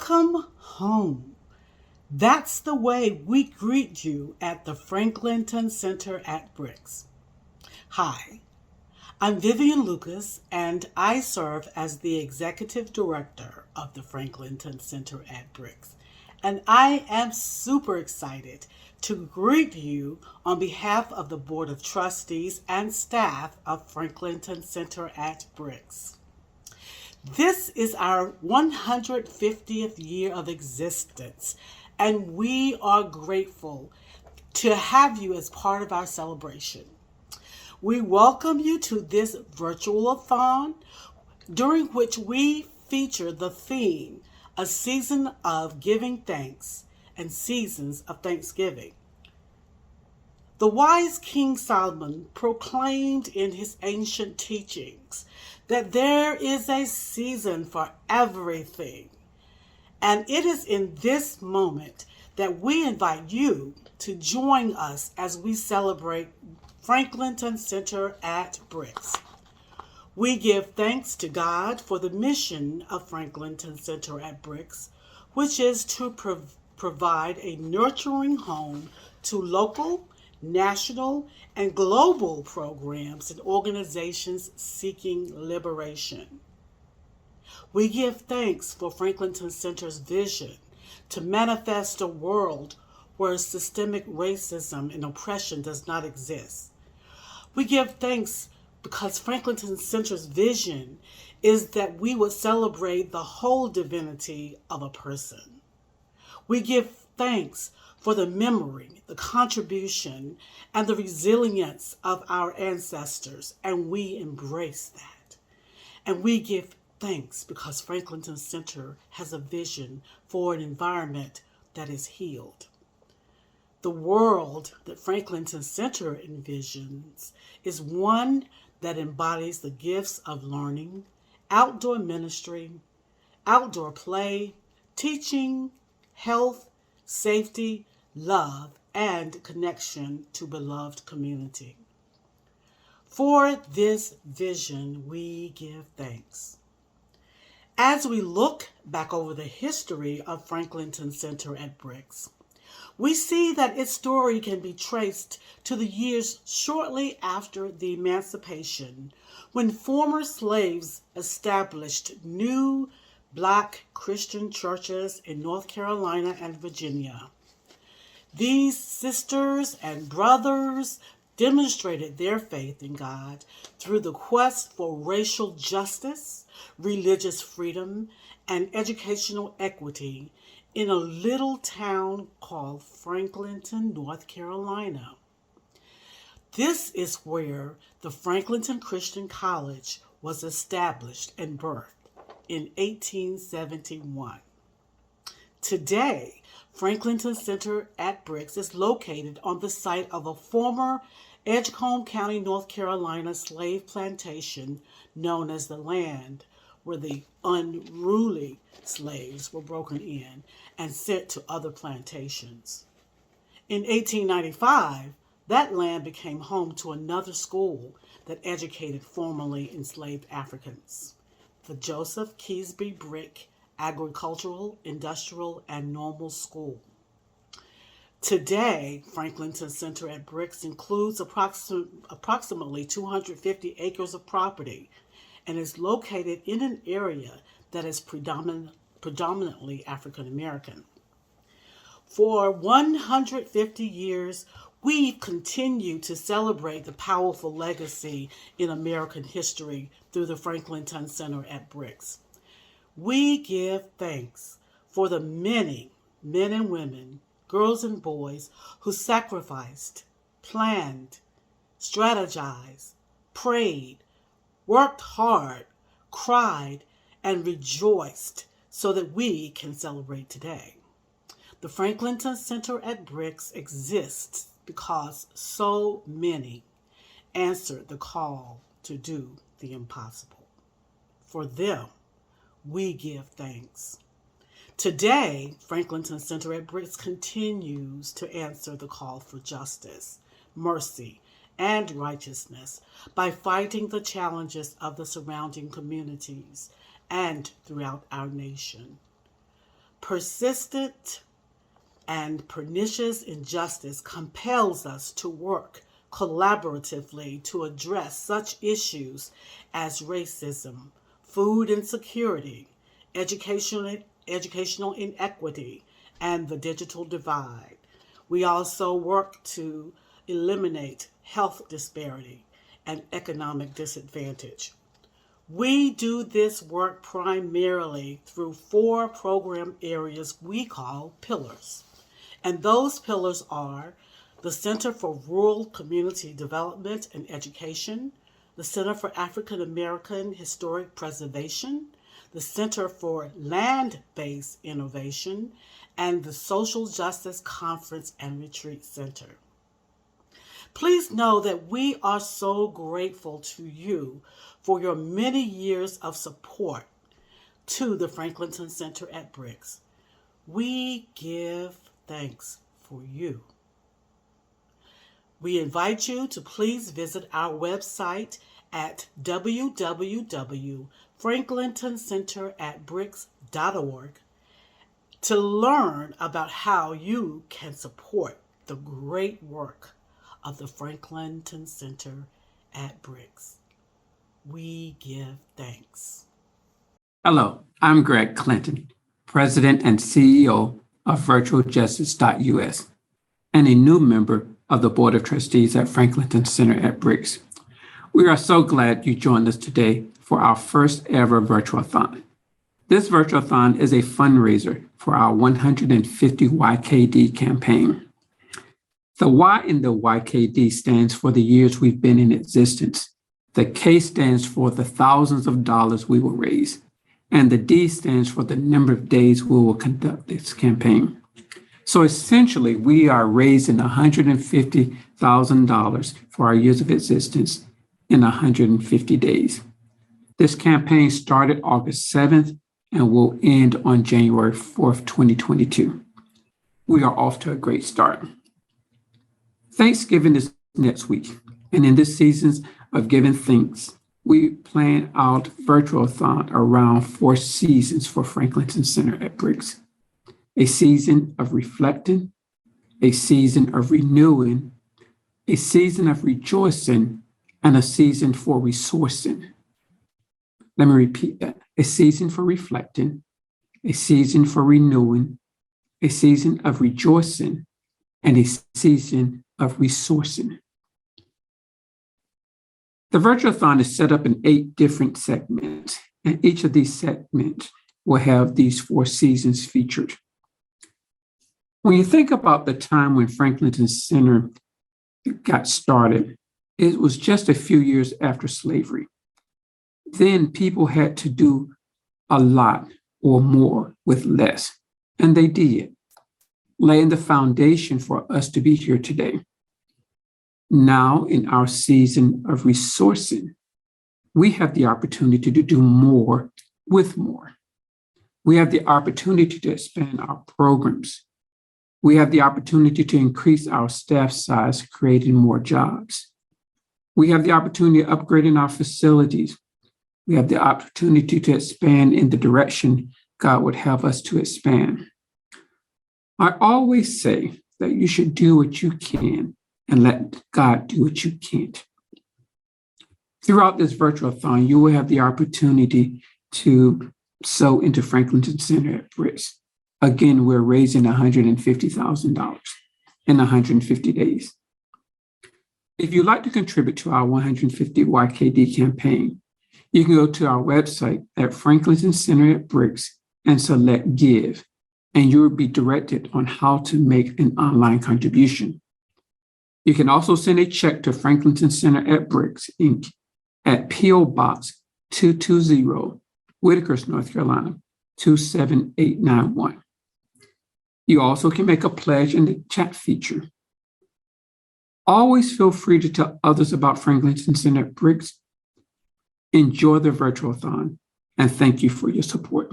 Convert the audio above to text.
Welcome home. That's the way we greet you at the Franklinton Center at Bricks. Hi, I'm Vivian Lucas, and I serve as the Executive Director of the Franklinton Center at Bricks. And I am super excited to greet you on behalf of the Board of Trustees and staff of Franklinton Center at Bricks. This is our 150th year of existence, and we are grateful to have you as part of our celebration. We welcome you to this Vitural-A-Thon, during which we feature the theme, A Season of Giving Thanks and Seasons of Thanksgiving. The wise King Solomon proclaimed in his ancient teachings that there is a season for everything. And it is in this moment that we invite you to join us as we celebrate Franklinton Center at Bricks. We give thanks to God for the mission of Franklinton Center at Bricks, which is to provide a nurturing home to local, national, and global programs and organizations seeking liberation. We give thanks for Franklinton Center's vision to manifest a world where systemic racism and oppression does not exist. We give thanks because Franklinton Center's vision is that we would celebrate the whole divinity of a person. We give thanks for the memory, the contribution, and the resilience of our ancestors, and we embrace that. And we give thanks because Franklinton Center has a vision for an environment that is healed. The world that Franklinton Center envisions is one that embodies the gifts of learning, outdoor ministry, outdoor play, teaching, health, safety, love, and connection to beloved community. For this vision, we give thanks. As we look back over the history of Franklinton Center at Bricks, we see that its story can be traced to the years shortly after the emancipation, when former slaves established new Black Christian churches in North Carolina and Virginia. These sisters and brothers demonstrated their faith in God through the quest for racial justice, religious freedom, and educational equity in a little town called Franklinton, North Carolina. This is where the Franklinton Christian College was established and birthed in 1871. Today, Franklinton Center at Bricks is located on the site of a former Edgecombe County, North Carolina slave plantation known as the land where the unruly slaves were broken in and sent to other plantations. In 1895, that land became home to another school that educated formerly enslaved Africans, the Joseph Keesby Brick Agricultural, Industrial, and Normal School. Today, Franklinton Center at Bricks includes approximately 250 acres of property and is located in an area that is predominantly African American. For 150 years, we've continued to celebrate the powerful legacy in American history through the Franklinton Center at Bricks. We give thanks for the many men and women, girls and boys who sacrificed, planned, strategized, prayed, worked hard, cried, and rejoiced so that we can celebrate today. The Franklinton Center at Bricks exists because so many answered the call to do the impossible. For them, we give thanks. Today, Franklinton Center at Bricks continues to answer the call for justice, mercy, and righteousness by fighting the challenges of the surrounding communities and throughout our nation. Persistent and pernicious injustice compels us to work collaboratively to address such issues as racism, food insecurity, educational inequity, and the digital divide. We also work to eliminate health disparity and economic disadvantage. We do this work primarily through 4 program areas we call pillars. And those pillars are the Center for Rural Community Development and Education, the Center for African American Historic Preservation, the Center for Land-Based Innovation, and the Social Justice Conference and Retreat Center. Please know that we are so grateful to you for your many years of support to the Franklinton Center at Bricks. We give thanks for you. We invite you to please visit our website at www.franklintoncenter@bricks.org to learn about how you can support the great work of the Franklinton Center at Bricks. We give thanks. Hello, I'm Greg Clinton, President and CEO of virtualjustice.us and a new member of the Board of Trustees at Franklinton Center at Bricks. We are so glad you joined us today for our first ever Virtual-A-Thon. This Virtual-A-Thon is a fundraiser for our 150 YKD campaign. The Y in the YKD stands for the years we've been in existence. The K stands for the thousands of dollars we will raise. And the D stands for the number of days we will conduct this campaign. So essentially, we are raising $150,000 for our years of existence in 150 days. This campaign started August 7th and will end on January 4th, 2022. We are off to a great start. Thanksgiving is next week, and in this season of giving thanks, we plan out Virtual-A-Thon around 4 seasons for Franklinton Center at Bricks. A season of reflecting, a season of renewing, a season of rejoicing, and a season for resourcing. Let me repeat that. A season for reflecting, a season for renewing, a season of rejoicing, and a season of resourcing. The Virtual-A-Thon is set up in 8 different segments, and each of these segments will have these 4 seasons featured. When you think about the time when Franklinton Center got started, it was just a few years after slavery. Then people had to do a lot or more with less, and they did, laying the foundation for us to be here today. Now, in our season of resourcing, we have the opportunity to do more with more. We have the opportunity to expand our programs. We have the opportunity to increase our staff size, creating more jobs. We have the opportunity of upgrading our facilities. We have the opportunity to expand in the direction God would have us to expand. I always say that you should do what you can and let God do what you can't. Throughout this Virtual-A-Thon, you will have the opportunity to sow into Franklinton Center at Bricks. Again, we're raising $150,000 in 150 days. If you'd like to contribute to our 150 YKD campaign, you can go to our website at Franklinton Center at Bricks and select Give, and you will be directed on how to make an online contribution. You can also send a check to Franklinton Center at Bricks, Inc. at P.O. Box 220, Whitakers, North Carolina, 27891. You also can make a pledge in the chat feature. Always feel free to tell others about Franklinton Center at Bricks. Enjoy the Virtual-A-Thon, and thank you for your support.